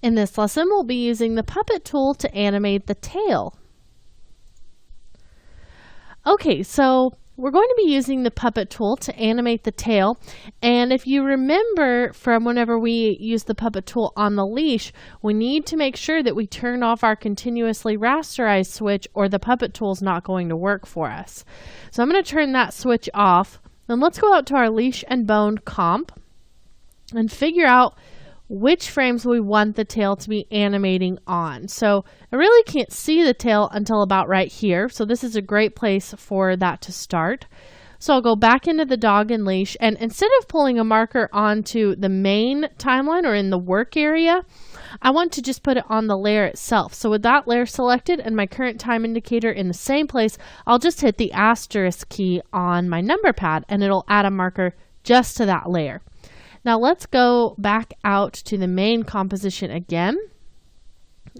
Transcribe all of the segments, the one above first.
In this lesson, we'll be using the puppet tool to animate the tail. Okay, so we're going to be using the puppet tool to animate the tail. And if you remember from whenever we use the puppet tool on the leash, we need to make sure that we turn off our continuously rasterize switch or the puppet tool is not going to work for us. So I'm going to turn that switch off. Then let's go out to our leash and bone comp and figure out which frames we want the tail to be animating on. So I really can't see the tail until about right here. So this is a great place for that to start. So I'll go back into the dog and leash, and instead of pulling a marker onto the main timeline or in the work area, I want to just put it on the layer itself. So with that layer selected and my current time indicator in the same place, I'll just hit the asterisk key on my number pad and it'll add a marker just to that layer. Now let's go back out to the main composition again,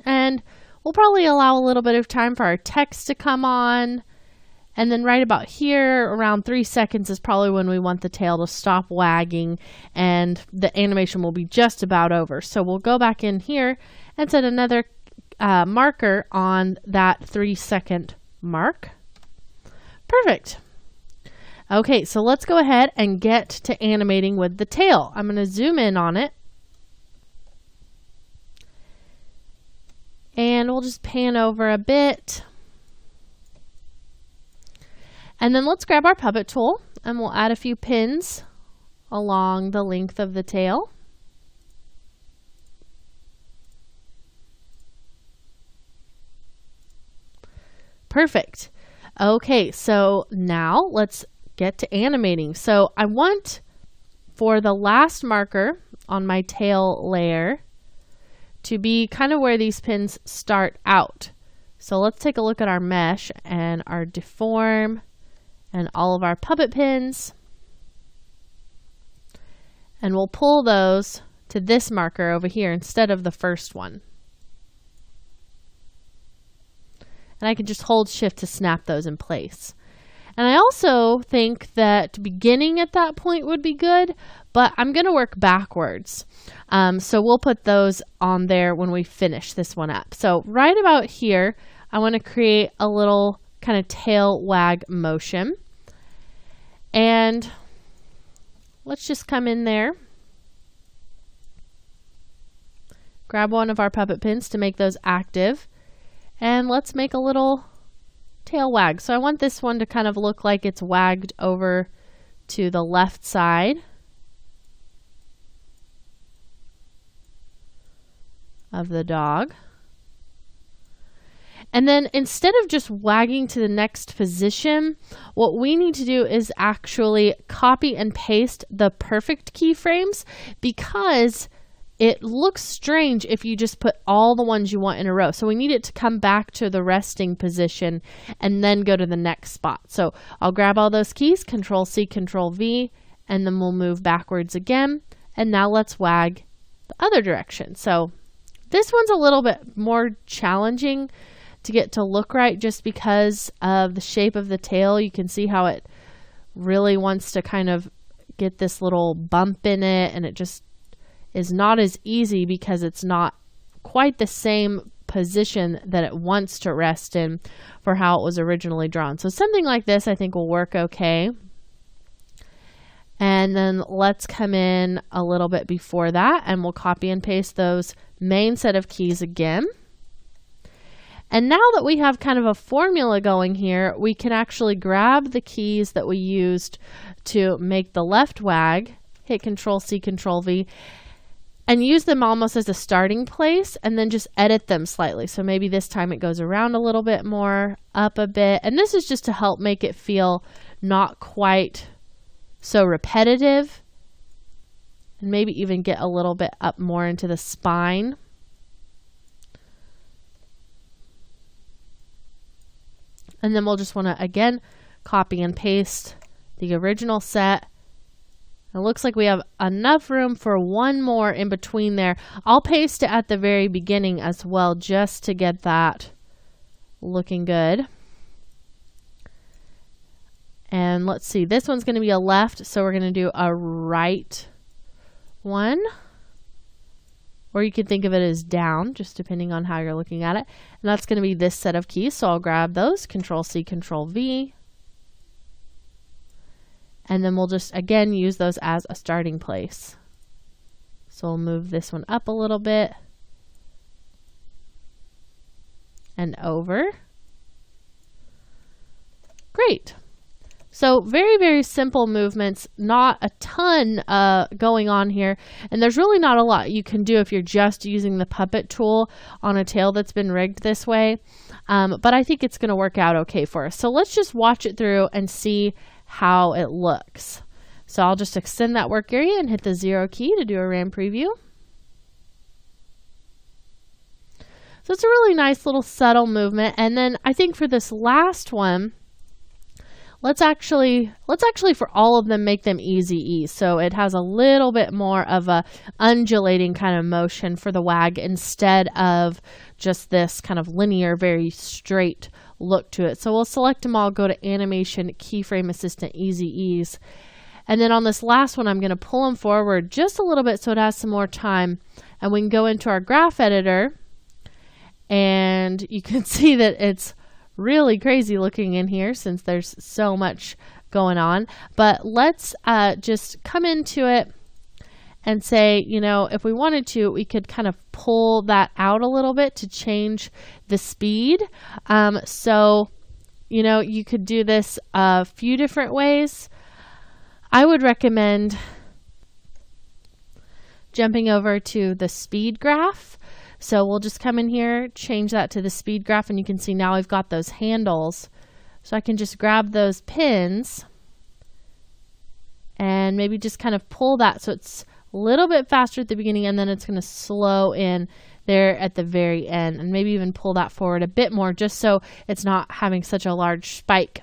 and we'll probably allow a little bit of time for our text to come on, and then right about here, around 3 seconds is probably when we want the tail to stop wagging and the animation will be just about over. So we'll go back in here and set another marker on that 3-second mark. Perfect. Okay, so let's go ahead and get to animating with the tail. I'm going to zoom in on it. And we'll just pan over a bit. And then let's grab our puppet tool and we'll add a few pins along the length of the tail. Perfect. Okay, so now let's get to animating. So I want for the last marker on my tail layer to be kind of where these pins start out. So let's take a look at our mesh and our deform and all of our puppet pins. And we'll pull those to this marker over here instead of the first one. And I can just hold shift to snap those in place. And I also think that beginning at that point would be good, but I'm going to work backwards. So we'll put those on there when we finish this one up. So right about here, I want to create a little kind of tail wag motion. And let's just come in there. Grab one of our puppet pins to make those active. And let's make a little tail wag. So I want this one to kind of look like it's wagged over to the left side of the dog. And then instead of just wagging to the next position, what we need to do is actually copy and paste the perfect keyframes, because it looks strange if you just put all the ones you want in a row. So we need it to come back to the resting position and then go to the next spot. So I'll grab all those keys, Control C, Control V, and then we'll move backwards again. And now let's wag the other direction. So this one's a little bit more challenging to get to look right just because of the shape of the tail. You can see how it really wants to kind of get this little bump in it, and it just is not as easy because it's not quite the same position that it wants to rest in for how it was originally drawn. So something like this I think will work okay. And then let's come in a little bit before that and we'll copy and paste those main set of keys again. And now that we have kind of a formula going here, we can actually grab the keys that we used to make the left wag, hit Control C, Control V, and use them almost as a starting place and then just edit them slightly. So maybe this time it goes around a little bit more, up a bit. And this is just to help make it feel not quite so repetitive, and maybe even get a little bit up more into the spine. And then we'll just want to, again, copy and paste the original set. It looks like we have enough room for one more in between there. I'll paste it at the very beginning as well, just to get that looking good. And let's see, this one's going to be a left, so we're going to do a right one. or you could think of it as down, just depending on how you're looking at it. And that's going to be this set of keys. So I'll grab those, Control C, Control V. And then we'll just, again, use those as a starting place. So we'll move this one up a little bit and over. Great. So very, very simple movements, not a ton going on here. And there's really not a lot you can do if you're just using the puppet tool on a tail that's been rigged this way. But I think it's going to work out okay for us. So let's just watch it through and see how it looks. So I'll just extend that work area and hit the 0 key to do a RAM preview. So it's a really nice little subtle movement. And then I think for this last one, let's actually for all of them make them easy ease. So it has a little bit more of a undulating kind of motion for the wag instead of just this kind of linear, very straight look to it. So we'll select them all, go to Animation, Keyframe Assistant, Easy Ease. And then on this last one, I'm going to pull them forward just a little bit so it has some more time. And we can go into our graph editor, and you can see that it's really crazy looking in here since there's so much going on. But let's just come into it and say, you know, if we wanted to, we could kind of pull that out a little bit to change the speed. So, you know, you could do this a few different ways. I would recommend jumping over to the speed graph. So we'll just come in here, change that to the speed graph, and you can see now we've got those handles. So I can just grab those pins and maybe just kind of pull that so it's a little bit faster at the beginning, and then it's going to slow in there at the very end, and maybe even pull that forward a bit more just so it's not having such a large spike.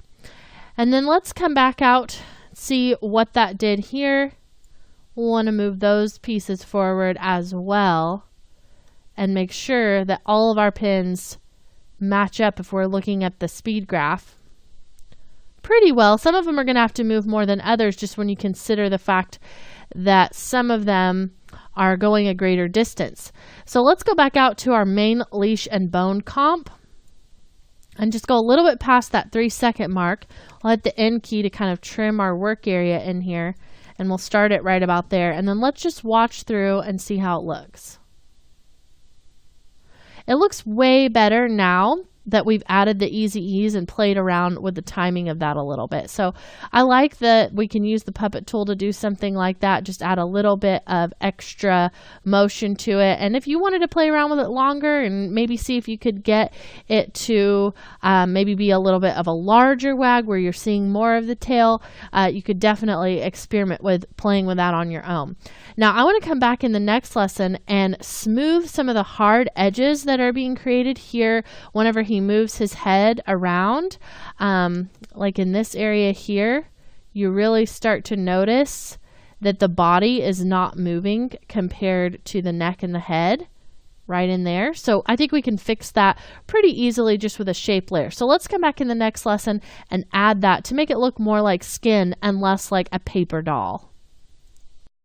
And then let's come back out, see what that did here. We'll want to move those pieces forward as well and make sure that all of our pins match up if we're looking at the speed graph pretty well. Some of them are going to have to move more than others just when you consider the fact that some of them are going a greater distance. So let's go back out to our main leash and bone comp and just go a little bit past that 3-second mark. I'll hit the N key to kind of trim our work area in here, and we'll start it right about there. And then let's just watch through and see how it looks. It looks way better now that we've added the easy ease and played around with the timing of that a little bit. So I like that we can use the puppet tool to do something like that, just add a little bit of extra motion to it. And if you wanted to play around with it longer and maybe see if you could get it to maybe be a little bit of a larger wag where you're seeing more of the tail, you could definitely experiment with playing with that on your own. Now I want to come back in the next lesson and smooth some of the hard edges that are being created here whenever he moves his head around. Like in this area here, you really start to notice that the body is not moving compared to the neck and the head right in there. So I think we can fix that pretty easily just with a shape layer. So let's come back in the next lesson and add that to make it look more like skin and less like a paper doll.